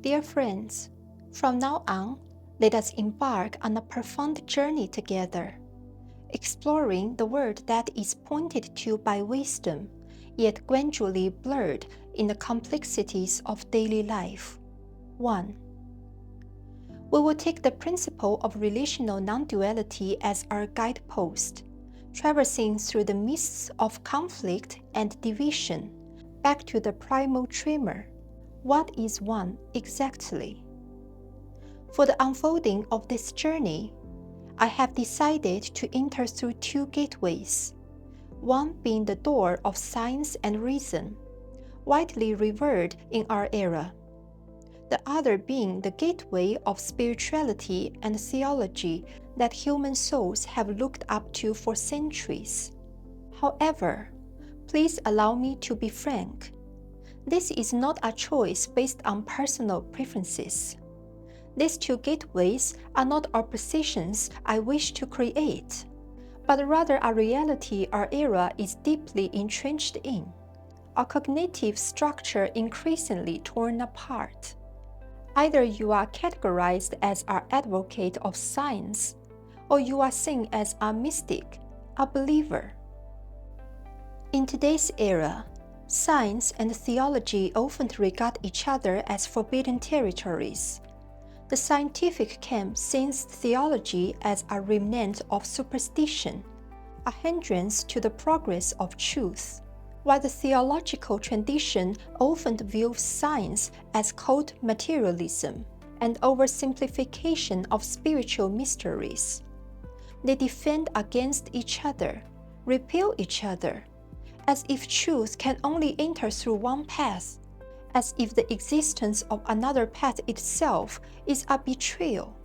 Dear friends, from now on, let us embark on a profound journey together, exploring the world that is pointed to by wisdom, yet gradually blurred in the complexities of daily life. 1. We will take the principle of relational non-duality as our guidepost, traversing through the mists of conflict and division, back to the primal tremor. What is one exactly? For the unfolding of this journey, I have decided to enter through two gateways, one being the door of science and reason, widely revered in our era, the other being the gateway of spirituality and theology that human souls have looked up to for centuries. However, please allow me to be frank. This is not a choice based on personal preferences. These two gateways are not oppositions I wish to create, but rather a reality our era is deeply entrenched in, a cognitive structure increasingly torn apart. Either you are categorized as an advocate of science, or you are seen as a mystic, a believer. In today's era, science and theology often regard each other as forbidden territories. The scientific camp sees theology as a remnant of superstition, a hindrance to the progress of truth, while the theological tradition often views science as cold materialism and oversimplification of spiritual mysteries. They defend against each other, repel each other, as if truth can only enter through one path, as if the existence of another path itself is a betrayal.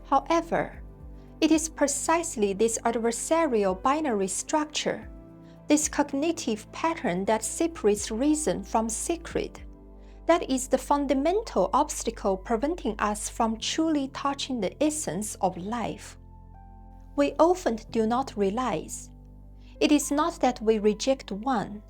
However, it is precisely this adversarial binary structure, this cognitive pattern that separates reason from sacred, that is the fundamental obstacle preventing us from truly touching the essence of life. We often do not realize it is not that we reject one,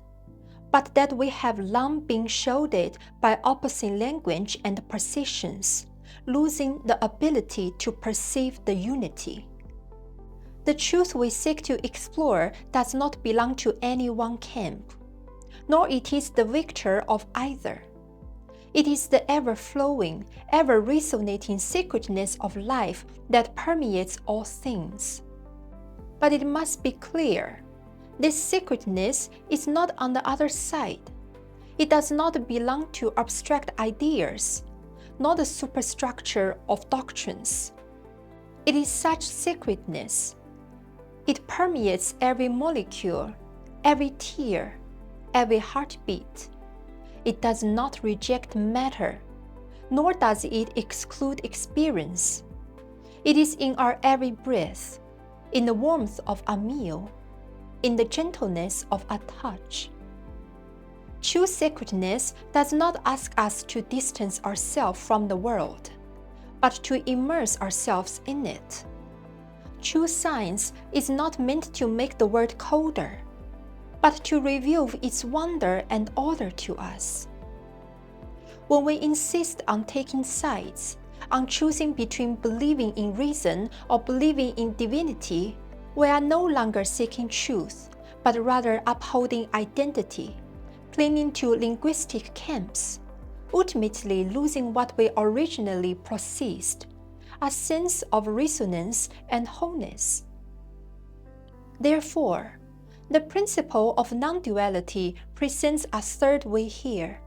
but that we have long been shielded by opposing language and perceptions, losing the ability to perceive the unity. The truth we seek to explore does not belong to any one camp, nor it is the victor of either. It is the ever-flowing, ever-resonating sacredness of life that permeates all things. But it must be clear, this sacredness is not on the other side. It does not belong to abstract ideas, nor the superstructure of doctrines. It is such sacredness. It permeates every molecule, every tear, every heartbeat. It does not reject matter, nor does it exclude experience. It is in our every breath, in the warmth of a meal, in the gentleness of a touch. True sacredness does not ask us to distance ourselves from the world, but to immerse ourselves in it. True science is not meant to make the world colder, but to reveal its wonder and order to us. When we insist on taking sides, on choosing between believing in reason or believing in divinity, we are no longer seeking truth, but rather upholding identity, clinging to linguistic camps, ultimately losing what we originally possessed, a sense of resonance and wholeness. Therefore, the principle of non-duality presents a third way here,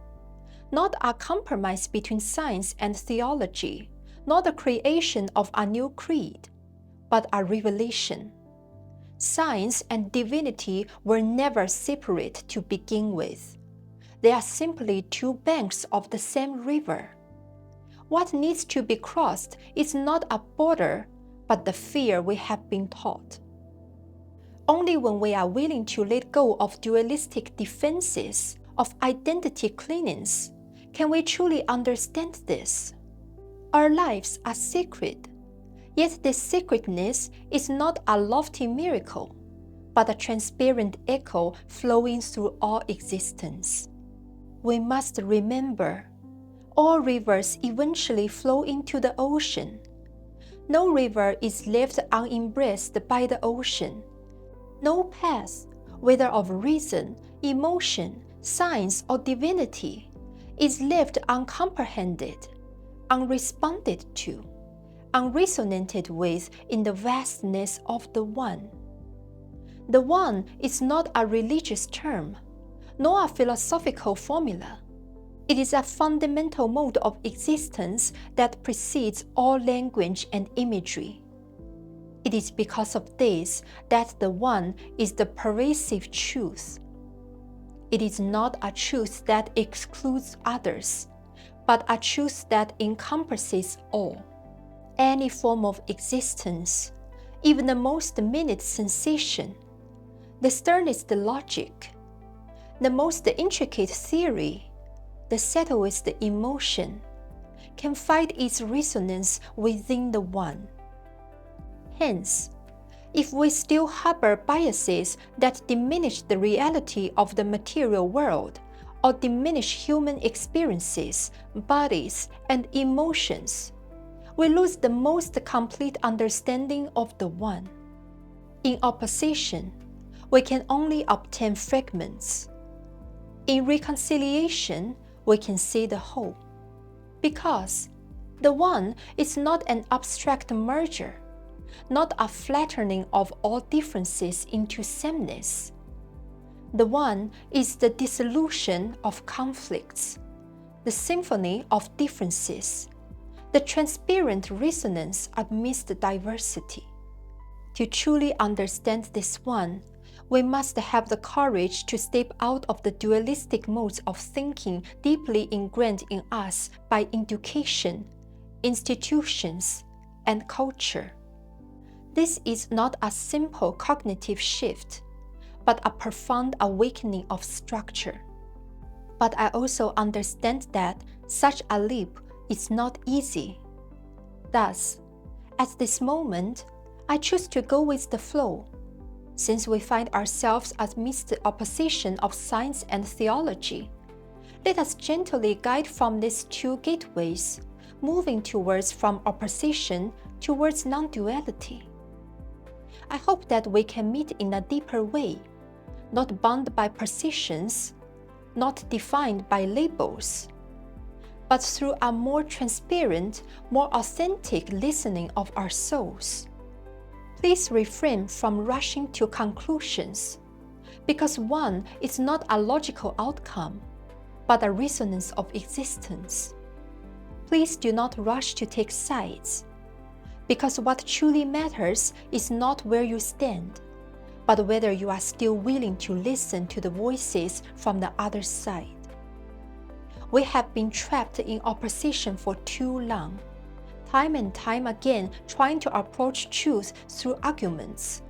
not a compromise between science and theology, not the creation of a new creed, but a revelation. Science and divinity were never separate to begin with. They are simply two banks of the same river. What needs to be crossed is not a border, but the fear we have been taught. Only when we are willing to let go of dualistic defenses, of identity clingings, can we truly understand this. Our lives are sacred, yet this sacredness is not a lofty miracle, but a transparent echo flowing through all existence. We must remember, All rivers eventually flow into the ocean. No river is left unembraced by the ocean. No path, whether of reason, emotion, science, or divinity, is left uncomprehended, unresponded to, unresonated with in the vastness of the One. The One is not a religious term, nor a philosophical formula. It is a fundamental mode of existence that precedes all language and imagery. It is because of this that the One is the pervasive truth. It is not a truth that excludes others, but a truth that encompasses all. Any form of existence, even the most minute sensation, the sternest logic, the most intricate theory, the subtlest emotion, can find its resonance within the One. Hence, if we still harbor biases that diminish the reality of the material world or diminish human experiences, bodies, and emotions, we lose the most complete understanding of the One. In opposition, we can only obtain fragments. In reconciliation, we can see the whole. Because the One is not an abstract merger, not a flattening of all differences into sameness. The One is the dissolution of conflicts, the symphony of differences, the transparent resonance amidst diversity. To truly understand this One, we must have the courage to step out of the dualistic modes of thinking deeply ingrained in us by education, institutions, and culture. This is not a simple cognitive shift, but a profound awakening of structure. But I also understand that such a leap is not easy. Thus, at this moment, I choose to go with the flow. Since we find ourselves amidst the opposition of science and theology, let us gently guide from these two gateways, moving from opposition towards non-duality. I hope that we can meet in a deeper way, not bound by positions, not defined by labels, but through a more transparent, more authentic listening of our souls. Please refrain from rushing to conclusions, because One is not a logical outcome, but a resonance of existence. Please do not rush to take sides, because what truly matters is not where you stand, but whether you are still willing to listen to the voices from the other side. We have been trapped in opposition for too long, time and time again trying to approach truth through arguments,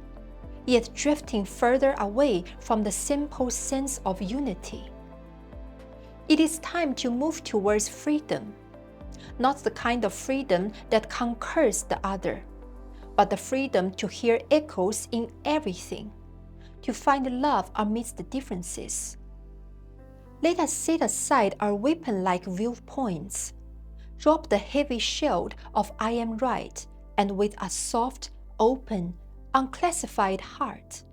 yet drifting further away from the simple sense of unity. It is time to move towards freedom, not the kind of freedom that conquers the other, but the freedom to hear echoes in everything, to find love amidst the differences. Let us set aside our weapon-like viewpoints, drop the heavy shield of I am right, and with a soft, open, unclassified heart,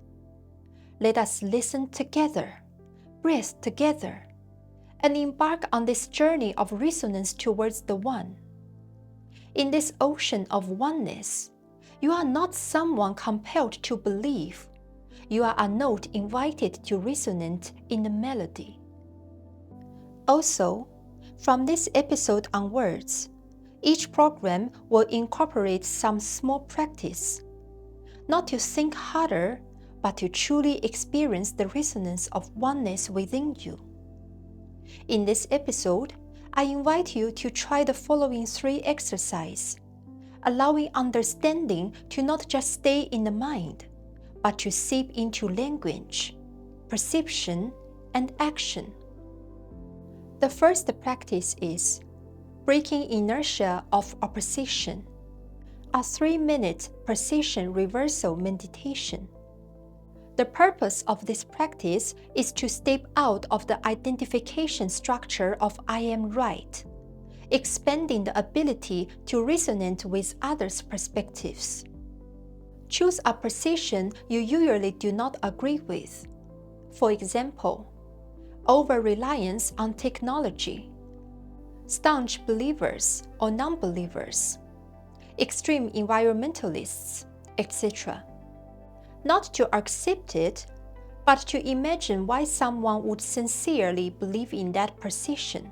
let us listen together, breathe together, and embark on this journey of resonance towards the One. In this ocean of oneness, you are not someone compelled to believe. You are a note invited to resonate in the melody. Also, from this episode onwards, each program will incorporate some small practice, not to think harder, but to truly experience the resonance of oneness within you. In this episode, I invite you to try the following 3 exercises, allowing understanding to not just stay in the mind, but to seep into language, perception, and action. The first practice is breaking inertia of opposition, a 3-minute precision reversal meditation. The purpose of this practice is to step out of the identification structure of I am right, expanding the ability to resonate with others' perspectives. Choose a position you usually do not agree with. For example, over-reliance on technology, staunch believers or non-believers, extreme environmentalists, etc. Not to accept it, but to imagine why someone would sincerely believe in that position.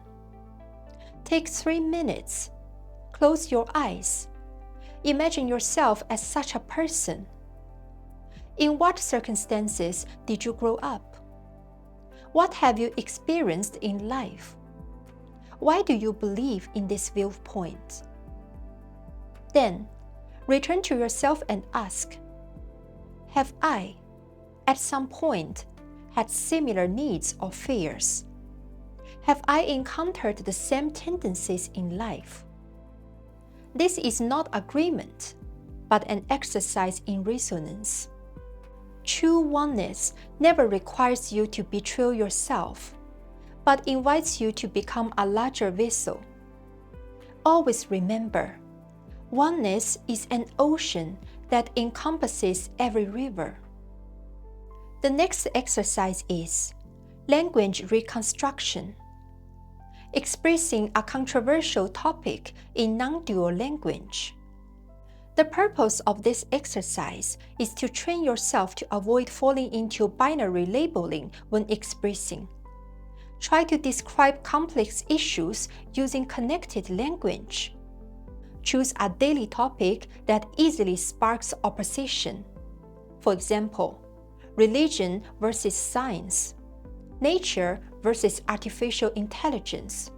Take 3 minutes. Close your eyes. Imagine yourself as such a person. In what circumstances did you grow up? What have you experienced in life? Why do you believe in this viewpoint? Then, return to yourself and ask, have I, at some point, had similar needs or fears? Have I encountered the same tendencies in life? This is not agreement, but an exercise in resonance. True oneness never requires you to betray yourself, but invites you to become a larger vessel. Always remember, oneness is an ocean that encompasses every river. The next exercise is language reconstruction. Expressing a controversial topic in non-dual language. The purpose of this exercise is to train yourself to avoid falling into binary labeling when expressing. Try to describe complex issues using connected language. Choose a daily topic that easily sparks opposition. For example, religion versus science, nature versus artificial intelligence,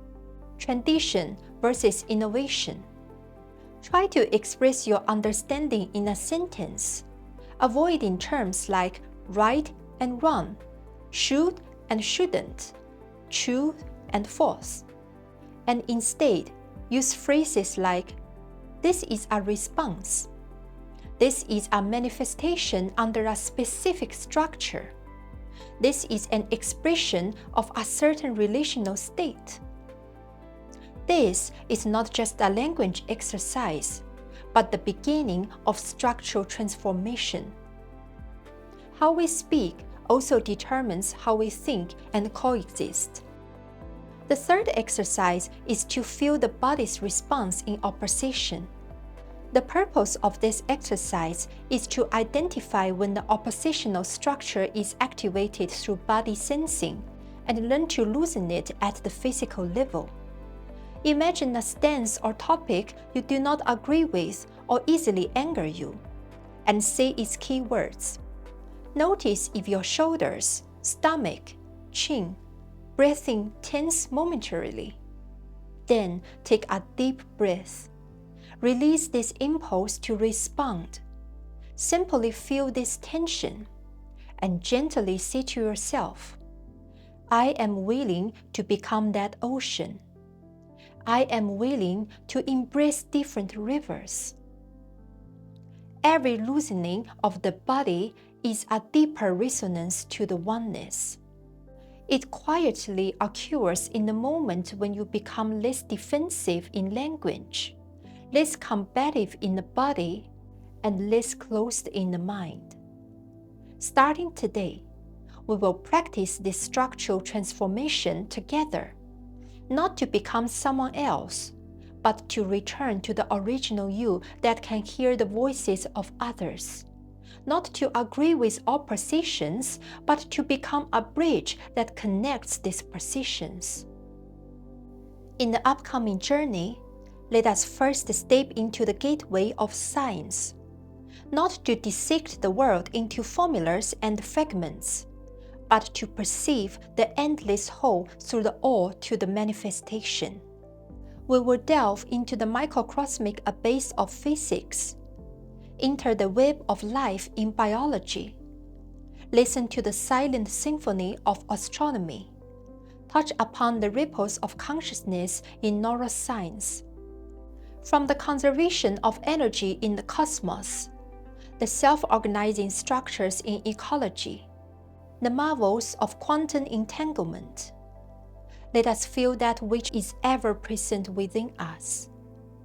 tradition versus innovation. Try to express your understanding in a sentence, avoiding terms like right and wrong, should and shouldn't, truth and false, and instead use phrases like, this is a response, this is a manifestation under a specific structure, this is an expression of a certain relational state. This is not just a language exercise, but the beginning of structural transformation. How we speak also determines how we think and coexist. The third exercise is to feel the body's response in opposition. The purpose of this exercise is to identify when the oppositional structure is activated through body sensing and learn to loosen it at the physical level. Imagine a stance or topic you do not agree with or easily anger you, and say its key words. Notice if your shoulders, stomach, chin, breathing tense momentarily. Then take a deep breath. Release this impulse to respond. Simply feel this tension and gently say to yourself, I am willing to become that ocean. I am willing to embrace different rivers. Every loosening of the body is a deeper resonance to the oneness. It quietly occurs in the moment when you become less defensive in language, less combative in the body, and less closed in the mind. Starting today, we will practice this structural transformation together, not to become someone else, but to return to the original you that can hear the voices of others. Not to agree with all positions, but to become a bridge that connects these positions. In the upcoming journey, let us first step into the gateway of science, not to dissect the world into formulas and fragments, but to perceive the endless whole through the all to the manifestation. We will delve into the microcosmic abyss of physics, enter the web of life in biology, listen to the silent symphony of astronomy, touch upon the ripples of consciousness in neuroscience. From the conservation of energy in the cosmos, the self-organizing structures in ecology, the marvels of quantum entanglement, let us feel that which is ever present within us,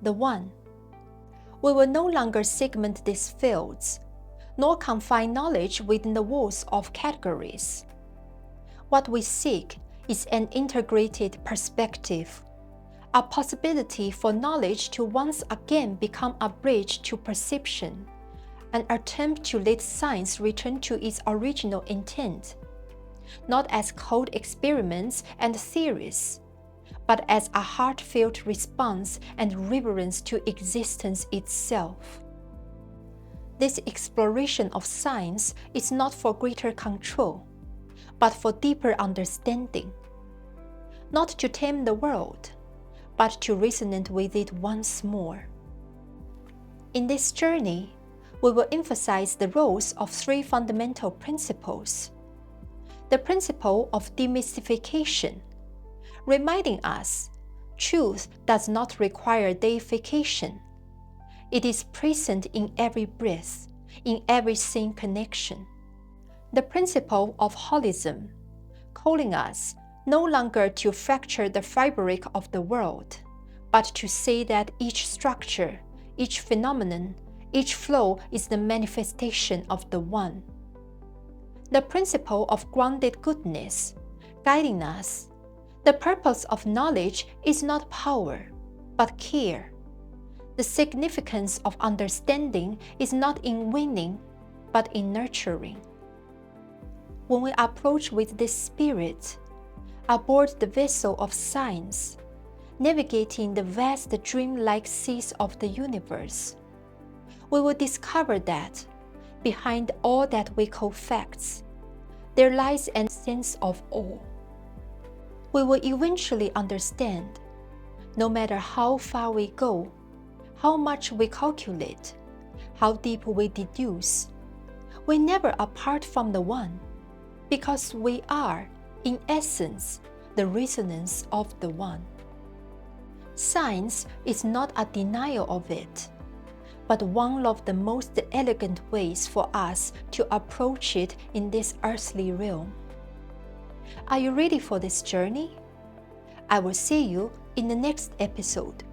the One. We will no longer segment these fields, nor confine knowledge within the walls of categories. What we seek is an integrated perspective, a possibility for knowledge to once again become a bridge to perception, an attempt to let science return to its original intent, not as cold experiments and theories, but as a heartfelt response and reverence to existence itself. This exploration of science is not for greater control, but for deeper understanding, not to tame the world, but to resonate with it once more. In this journey, we will emphasize the roles of three fundamental principles. The principle of demystification, reminding us truth does not require deification. It is present in every breath, in every seen connection. The principle of holism, calling us no longer to fracture the fabric of the world, but to say that each structure, each phenomenon, each flow is the manifestation of the One. The principle of grounded goodness, guiding us. The purpose of knowledge is not power, but care. The significance of understanding is not in winning, but in nurturing. When we approach with this spirit, aboard the vessel of science, navigating the vast dreamlike seas of the universe, we will discover that, behind all that we call facts, there lies a sense of awe. We will eventually understand, no matter how far we go, how much we calculate, how deep we deduce, we never apart from the One, because we are, in essence, the resonance of the One. Science is not a denial of it, but one of the most elegant ways for us to approach it in this earthly realm. Are you ready for this journey? I will see you in the next episode.